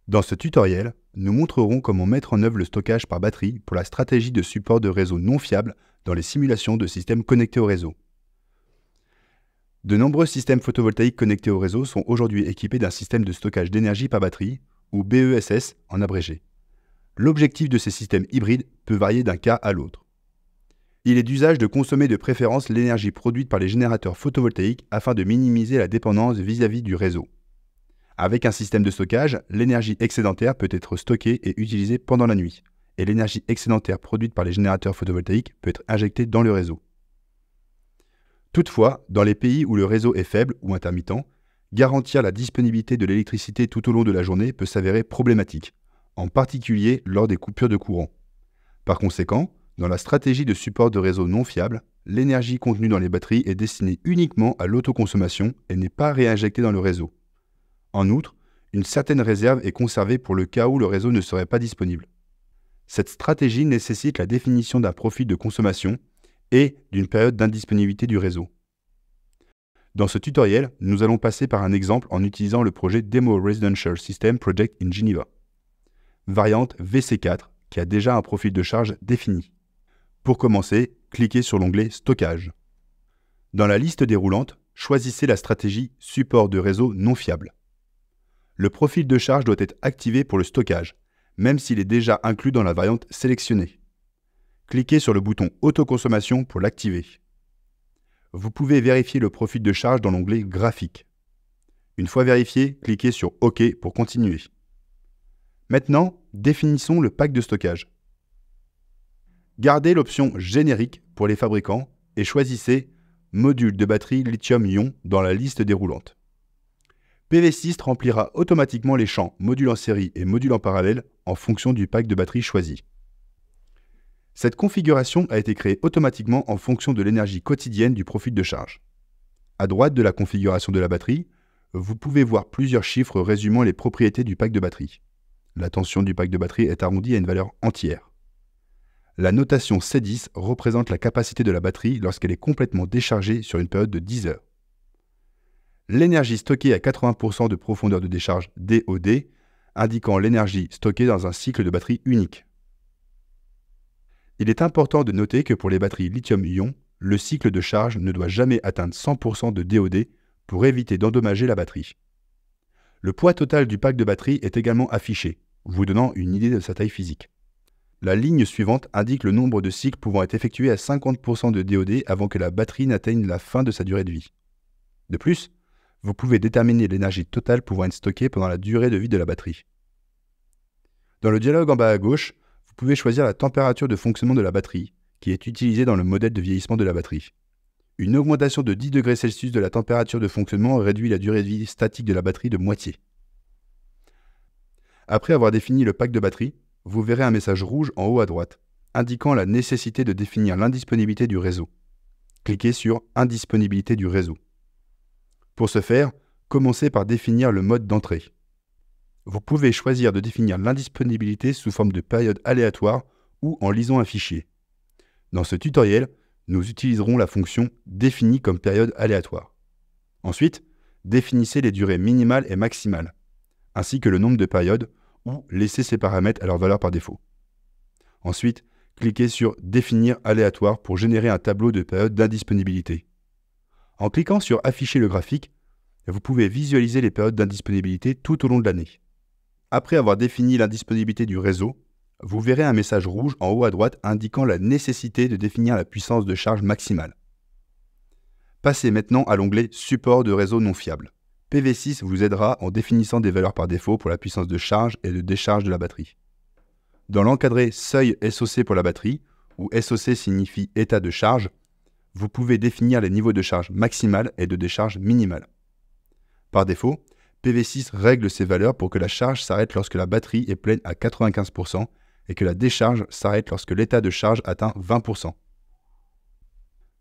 Dans ce tutoriel, nous montrerons comment mettre en œuvre le stockage par batterie pour la stratégie de support de réseau non fiable dans les simulations de systèmes connectés au réseau. De nombreux systèmes photovoltaïques connectés au réseau sont aujourd'hui équipés d'un système de stockage d'énergie par batterie, ou BESS en abrégé. L'objectif de ces systèmes hybrides peut varier d'un cas à l'autre. Il est d'usage de consommer de préférence l'énergie produite par les générateurs photovoltaïques afin de minimiser la dépendance vis-à-vis du réseau. Avec un système de stockage, l'énergie excédentaire peut être stockée et utilisée pendant la nuit, et l'énergie excédentaire produite par les générateurs photovoltaïques peut être injectée dans le réseau. Toutefois, dans les pays où le réseau est faible ou intermittent, garantir la disponibilité de l'électricité tout au long de la journée peut s'avérer problématique, en particulier lors des coupures de courant. Par conséquent, dans la stratégie de support de réseau non fiable, l'énergie contenue dans les batteries est destinée uniquement à l'autoconsommation et n'est pas réinjectée dans le réseau. En outre, une certaine réserve est conservée pour le cas où le réseau ne serait pas disponible. Cette stratégie nécessite la définition d'un profil de consommation et d'une période d'indisponibilité du réseau. Dans ce tutoriel, nous allons passer par un exemple en utilisant le projet Demo Residential System Project in Geneva, variante VC4 qui a déjà un profil de charge défini. Pour commencer, cliquez sur l'onglet Stockage. Dans la liste déroulante, choisissez la stratégie Support de réseau non fiable. Le profil de charge doit être activé pour le stockage, même s'il est déjà inclus dans la variante sélectionnée. Cliquez sur le bouton Autoconsommation pour l'activer. Vous pouvez vérifier le profil de charge dans l'onglet Graphique. Une fois vérifié, cliquez sur OK pour continuer. Maintenant, définissons le pack de stockage. Gardez l'option Générique pour les fabricants et choisissez Module de batterie lithium-ion dans la liste déroulante. PV6 remplira automatiquement les champs module en série et module en parallèle en fonction du pack de batterie choisi. Cette configuration a été créée automatiquement en fonction de l'énergie quotidienne du profil de charge. À droite de la configuration de la batterie, vous pouvez voir plusieurs chiffres résumant les propriétés du pack de batterie. La tension du pack de batterie est arrondie à une valeur entière. La notation C10 représente la capacité de la batterie lorsqu'elle est complètement déchargée sur une période de 10 heures. L'énergie stockée à 80% de profondeur de décharge DOD, indiquant l'énergie stockée dans un cycle de batterie unique. Il est important de noter que pour les batteries lithium-ion, le cycle de charge ne doit jamais atteindre 100% de DOD pour éviter d'endommager la batterie. Le poids total du pack de batterie est également affiché, vous donnant une idée de sa taille physique. La ligne suivante indique le nombre de cycles pouvant être effectués à 50% de DOD avant que la batterie n'atteigne la fin de sa durée de vie. De plus, vous pouvez déterminer l'énergie totale pouvant être stockée pendant la durée de vie de la batterie. Dans le dialogue en bas à gauche, vous pouvez choisir la température de fonctionnement de la batterie, qui est utilisée dans le modèle de vieillissement de la batterie. Une augmentation de 10 degrés Celsius de la température de fonctionnement réduit la durée de vie statique de la batterie de moitié. Après avoir défini le pack de batterie, vous verrez un message rouge en haut à droite, indiquant la nécessité de définir l'indisponibilité du réseau. Cliquez sur « Indisponibilité du réseau ». Pour ce faire, commencez par définir le mode d'entrée. Vous pouvez choisir de définir l'indisponibilité sous forme de période aléatoire ou en lisant un fichier. Dans ce tutoriel, nous utiliserons la fonction « Définie comme période aléatoire ». Ensuite, définissez les durées minimales et maximales, ainsi que le nombre de périodes, ou laissez ces paramètres à leur valeur par défaut. Ensuite, cliquez sur « Définir aléatoire » pour générer un tableau de période d'indisponibilité. En cliquant sur « Afficher le graphique », vous pouvez visualiser les périodes d'indisponibilité tout au long de l'année. Après avoir défini l'indisponibilité du réseau, vous verrez un message rouge en haut à droite indiquant la nécessité de définir la puissance de charge maximale. Passez maintenant à l'onglet « Support de réseau non fiable ». PV6 vous aidera en définissant des valeurs par défaut pour la puissance de charge et de décharge de la batterie. Dans l'encadré Seuil SOC pour la batterie, où SOC signifie état de charge, vous pouvez définir les niveaux de charge maximale et de décharge minimale. Par défaut, PV6 règle ces valeurs pour que la charge s'arrête lorsque la batterie est pleine à 95% et que la décharge s'arrête lorsque l'état de charge atteint 20%.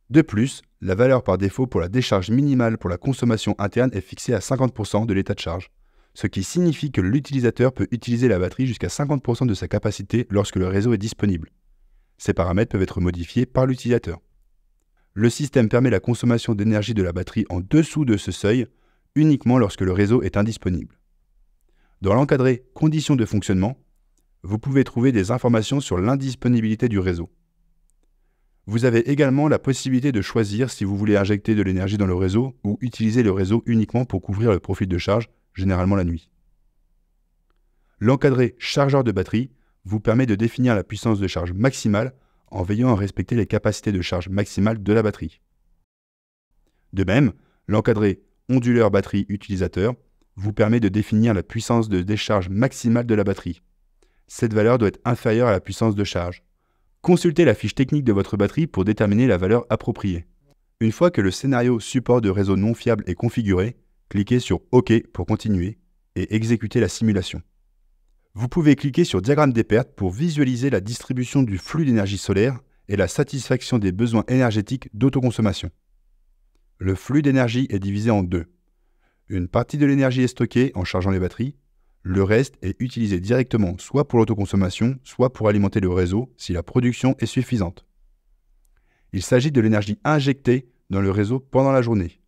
De plus, la valeur par défaut pour la décharge minimale pour la consommation interne est fixée à 50% de l'état de charge, ce qui signifie que l'utilisateur peut utiliser la batterie jusqu'à 50% de sa capacité lorsque le réseau est disponible. Ces paramètres peuvent être modifiés par l'utilisateur. Le système permet la consommation d'énergie de la batterie en dessous de ce seuil, uniquement lorsque le réseau est indisponible. Dans l'encadré conditions de fonctionnement, vous pouvez trouver des informations sur l'indisponibilité du réseau. Vous avez également la possibilité de choisir si vous voulez injecter de l'énergie dans le réseau ou utiliser le réseau uniquement pour couvrir le profil de charge, généralement la nuit. L'encadré chargeur de batterie vous permet de définir la puissance de charge maximale en veillant à respecter les capacités de charge maximale de la batterie. De même, l'encadré onduleur batterie utilisateur vous permet de définir la puissance de décharge maximale de la batterie. Cette valeur doit être inférieure à la puissance de charge. Consultez la fiche technique de votre batterie pour déterminer la valeur appropriée. Une fois que le scénario support de réseau non fiable est configuré, cliquez sur OK pour continuer et exécuter la simulation. Vous pouvez cliquer sur Diagramme des pertes pour visualiser la distribution du flux d'énergie solaire et la satisfaction des besoins énergétiques d'autoconsommation. Le flux d'énergie est divisé en deux. Une partie de l'énergie est stockée en chargeant les batteries. Le reste est utilisé directement soit pour l'autoconsommation, soit pour alimenter le réseau si la production est suffisante. Il s'agit de l'énergie injectée dans le réseau pendant la journée.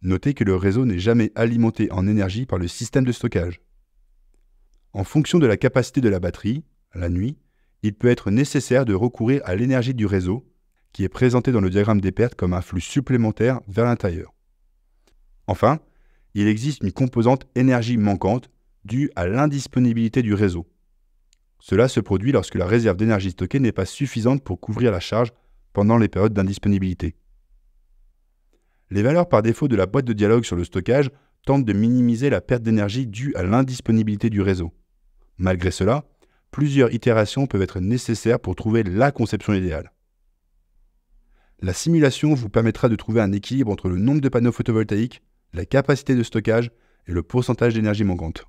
Notez que le réseau n'est jamais alimenté en énergie par le système de stockage. En fonction de la capacité de la batterie, la nuit, il peut être nécessaire de recourir à l'énergie du réseau, qui est présentée dans le diagramme des pertes comme un flux supplémentaire vers l'intérieur. Enfin, il existe une composante énergie manquante due à l'indisponibilité du réseau. Cela se produit lorsque la réserve d'énergie stockée n'est pas suffisante pour couvrir la charge pendant les périodes d'indisponibilité. Les valeurs par défaut de la boîte de dialogue sur le stockage tentent de minimiser la perte d'énergie due à l'indisponibilité du réseau. Malgré cela, plusieurs itérations peuvent être nécessaires pour trouver la conception idéale. La simulation vous permettra de trouver un équilibre entre le nombre de panneaux photovoltaïques, la capacité de stockage et le pourcentage d'énergie manquante.